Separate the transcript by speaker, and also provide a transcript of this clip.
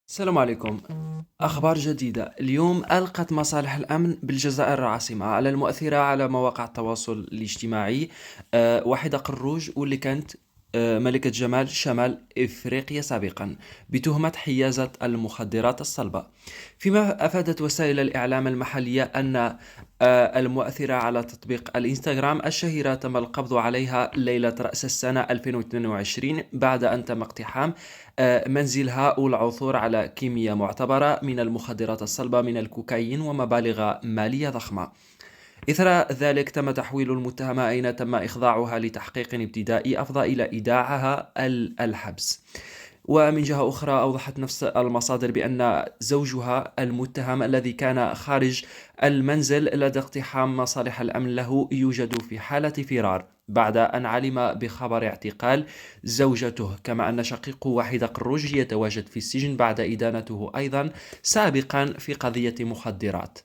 Speaker 1: السلام عليكم. أخبار جديدة. اليوم ألقت مصالح الأمن بالجزائر العاصمة على المؤثرة على مواقع التواصل الاجتماعي. واحدة قروج واللي كانت ملكة جمال شمال إفريقيا سابقا بتهمة حيازة المخدرات الصلبة، فيما أفادت وسائل الإعلام المحلية أن المؤثرة على تطبيق الإنستغرام الشهيرة تم القبض عليها ليلة رأس السنة 2022 بعد أن تم اقتحام منزلها والعثور على كمية معتبرة من المخدرات الصلبة من الكوكايين ومبالغ مالية ضخمة. إثر ذلك تم تحويل المتهمة أين تم إخضاعها لتحقيق ابتدائي أفضى إلى إيداعها الحبس. ومن جهة أخرى أوضحت نفس المصادر بأن زوجها المتهم الذي كان خارج المنزل لدى اقتحام مصالح الأمن له يوجد في حالة فرار بعد أن علم بخبر اعتقال زوجته، كما أن شقيقه وحيد قروج يتواجد في السجن بعد إدانته أيضا سابقا في قضية مخدرات.